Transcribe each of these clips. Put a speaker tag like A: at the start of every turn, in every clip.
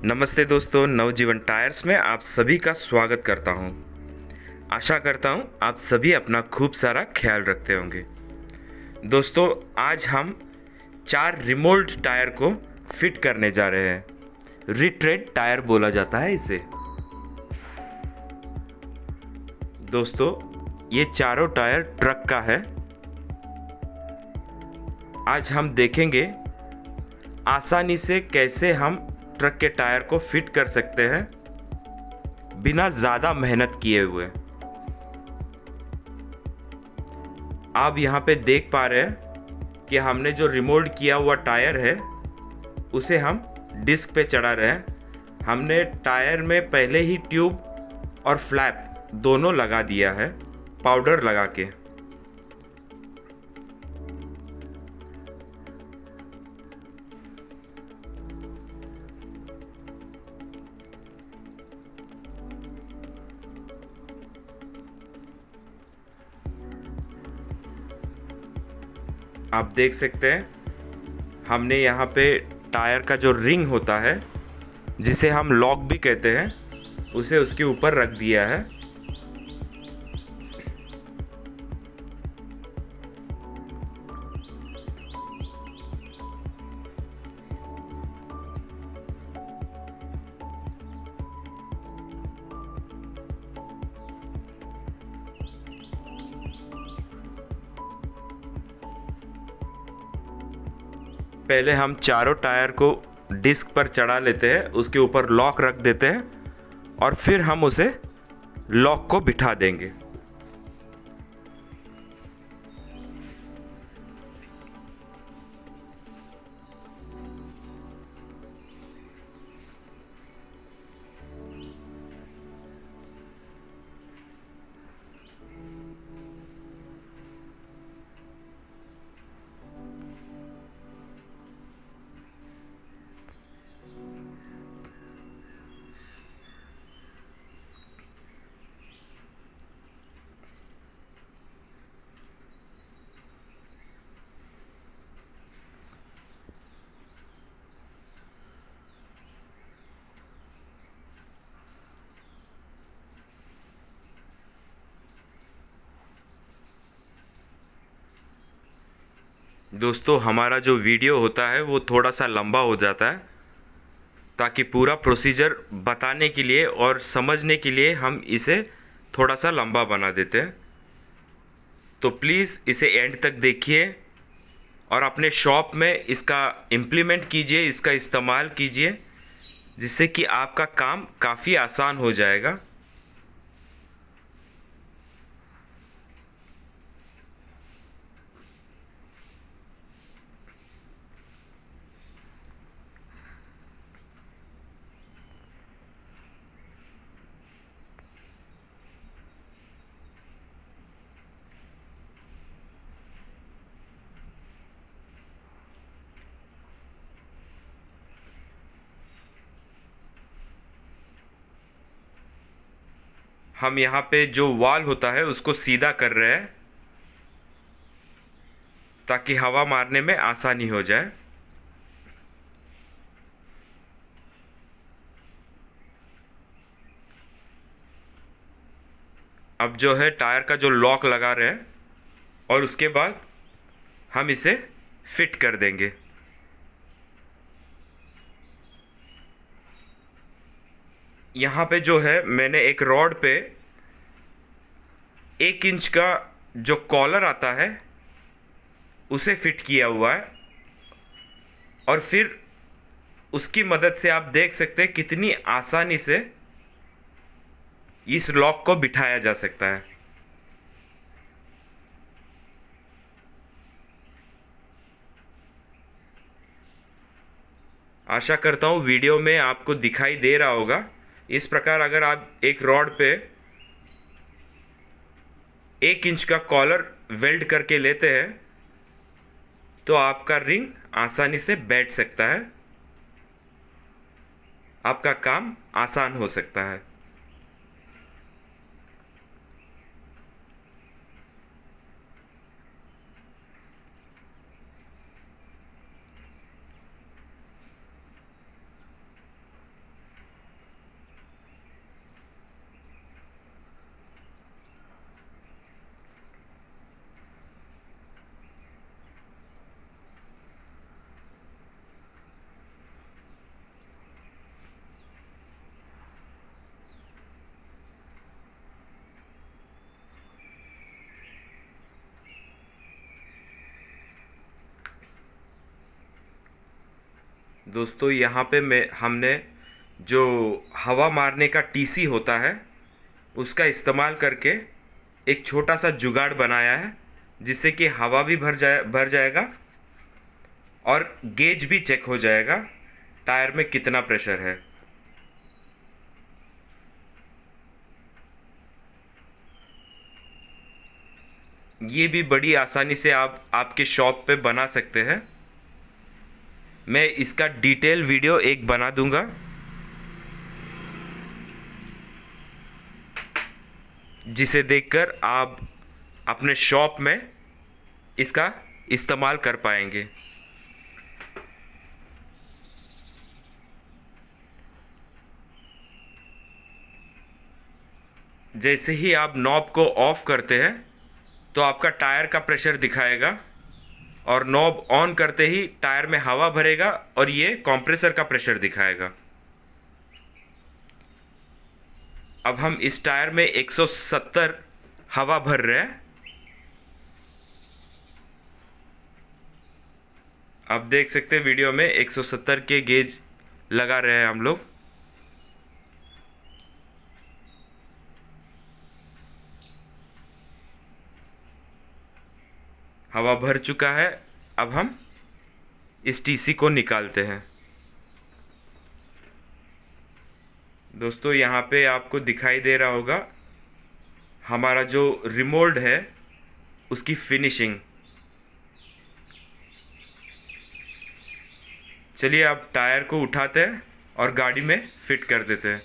A: नमस्ते दोस्तों, नवजीवन टायर्स में आप सभी का स्वागत करता हूं। आशा करता हूं आप सभी अपना खूब सारा ख्याल रखते होंगे। दोस्तों, आज हम 4 रिमोल्ड टायर को फिट करने जा रहे हैं। रिट्रेड टायर बोला जाता है इसे। दोस्तों, ये चारों टायर ट्रक का है। आज हम देखेंगे आसानी से कैसे हम ट्रक के टायर को फिट कर सकते हैं बिना ज़्यादा मेहनत किए हुए। आप यहाँ पे देख पा रहे हैं कि हमने जो रिमोल्ड किया हुआ टायर है उसे हम डिस्क पे चढ़ा रहे हैं। हमने टायर में पहले ही ट्यूब और फ्लैप दोनों लगा दिया है पाउडर लगा के। आप देख सकते हैं हमने यहाँ पे टायर का जो रिंग होता है जिसे हम लॉक भी कहते हैं उसे उसके ऊपर रख दिया है। पहले हम चारों टायर को डिस्क पर चढ़ा लेते हैं, उसके ऊपर लॉक रख देते हैं और फिर हम उसे लॉक को बिठा देंगे। दोस्तों, हमारा जो वीडियो होता है वो थोड़ा सा लंबा हो जाता है ताकि पूरा प्रोसीजर बताने के लिए और समझने के लिए हम इसे थोड़ा सा लंबा बना देते हैं। तो प्लीज़ इसे एंड तक देखिए और अपने शॉप में इसका इम्प्लीमेंट कीजिए, इसका इस्तेमाल कीजिए, जिससे कि आपका काम काफ़ी आसान हो जाएगा। हम यहाँ पे जो वॉल होता है उसको सीधा कर रहे हैं ताकि हवा मारने में आसानी हो जाए। अब जो है टायर का जो लॉक लगा रहे हैं और उसके बाद हम इसे फिट कर देंगे। यहाँ पे जो है मैंने एक रॉड पे 1 इंच का जो कॉलर आता है उसे फिट किया हुआ है और फिर उसकी मदद से आप देख सकते हैं कितनी आसानी से इस लॉक को बिठाया जा सकता है। आशा करता हूँ वीडियो में आपको दिखाई दे रहा होगा। इस प्रकार अगर आप एक रॉड पे 1 इंच का कॉलर वेल्ड करके लेते हैं तो आपका रिंग आसानी से बैठ सकता है, आपका काम आसान हो सकता है। दोस्तों यहाँ पे हमने जो हवा मारने का टीसी होता है उसका इस्तेमाल करके एक छोटा सा जुगाड़ बनाया है, जिससे कि हवा भी भर जाएगा और गेज भी चेक हो जाएगा टायर में कितना प्रेशर है। ये भी बड़ी आसानी से आप आपके शॉप पे बना सकते हैं। मैं इसका डिटेल वीडियो एक बना दूंगा, जिसे देखकर आप अपने शॉप में इसका इस्तेमाल कर पाएंगे। जैसे ही आप नॉब को ऑफ करते हैं तो आपका टायर का प्रेशर दिखाएगा, और नॉब ऑन करते ही टायर में हवा भरेगा और ये कंप्रेसर का प्रेशर दिखाएगा। अब हम इस टायर में 170 हवा भर रहे हैं। आप देख सकते हैं वीडियो में 170 के गेज लगा रहे हैं हम लोग। हवा भर चुका है। अब हम इस टीसी को निकालते हैं। दोस्तों यहाँ पे आपको दिखाई दे रहा होगा हमारा जो रिमोल्ड है उसकी फिनिशिंग। चलिए अब टायर को उठाते हैं और गाड़ी में फिट कर देते हैं।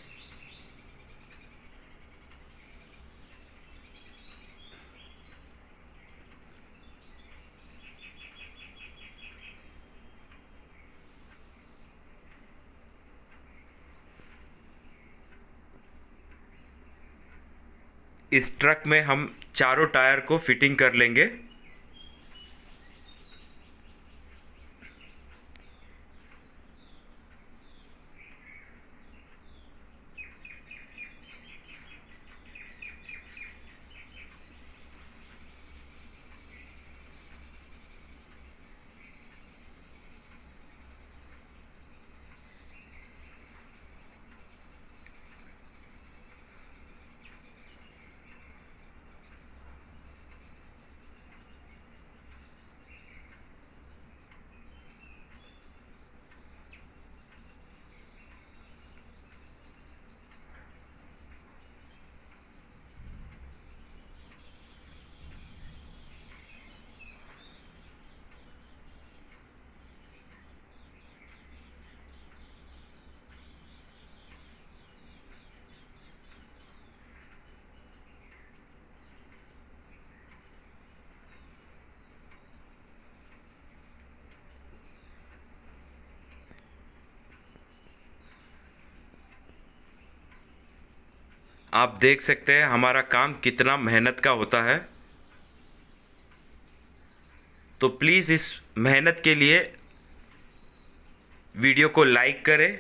A: इस ट्रक में हम चारों टायर को फिटिंग कर लेंगे। आप देख सकते हैं हमारा काम कितना मेहनत का होता है। तो प्लीज़ इस मेहनत के लिए वीडियो को लाइक करें।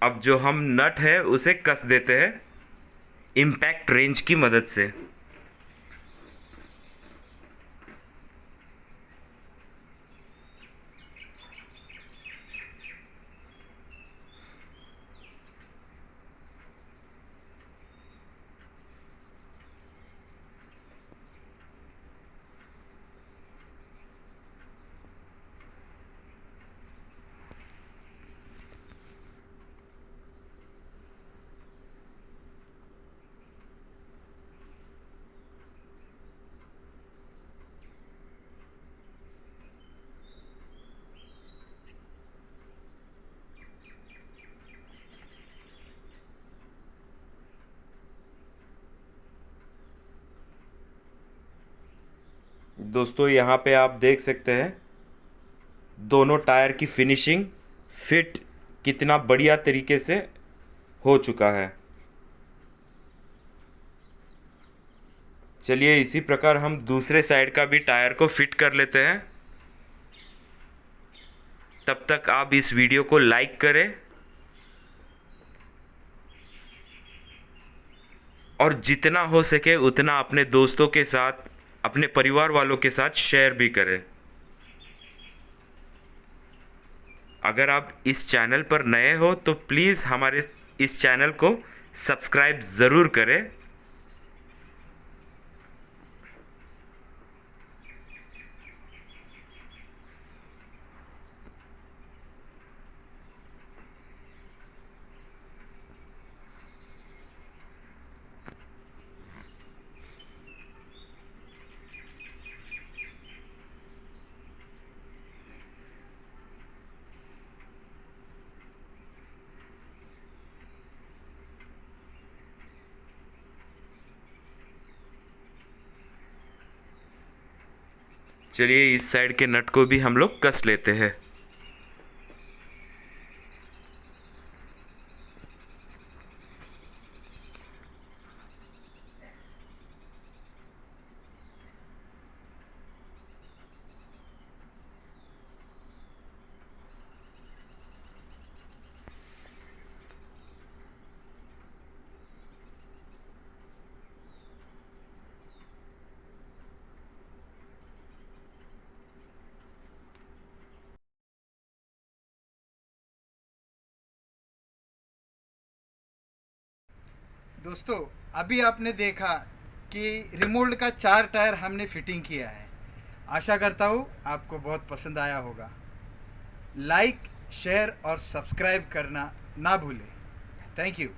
A: अब जो हम नट है उसे कस देते हैं इम्पैक्ट रेंज की मदद से। दोस्तों यहाँ पे आप देख सकते हैं दोनों टायर की फिनिशिंग फिट कितना बढ़िया तरीके से हो चुका है। चलिए इसी प्रकार हम दूसरे साइड का भी टायर को फिट कर लेते हैं। तब तक आप इस वीडियो को लाइक करें। और जितना हो सके उतना अपने दोस्तों के साथ, अपने परिवार वालों के साथ शेयर भी करें। अगर आप इस चैनल पर नए हो तो प्लीज़ हमारे इस चैनल को सब्सक्राइब ज़रूर करें। चलिए इस साइड के नट को भी हम लोग कस लेते हैं।
B: दोस्तों, अभी आपने देखा कि रिमोल्ड का 4 टायर हमने फिटिंग किया है। आशा करता हूँ आपको बहुत पसंद आया होगा। लाइक, शेयर और सब्सक्राइब करना ना भूलें। Thank you.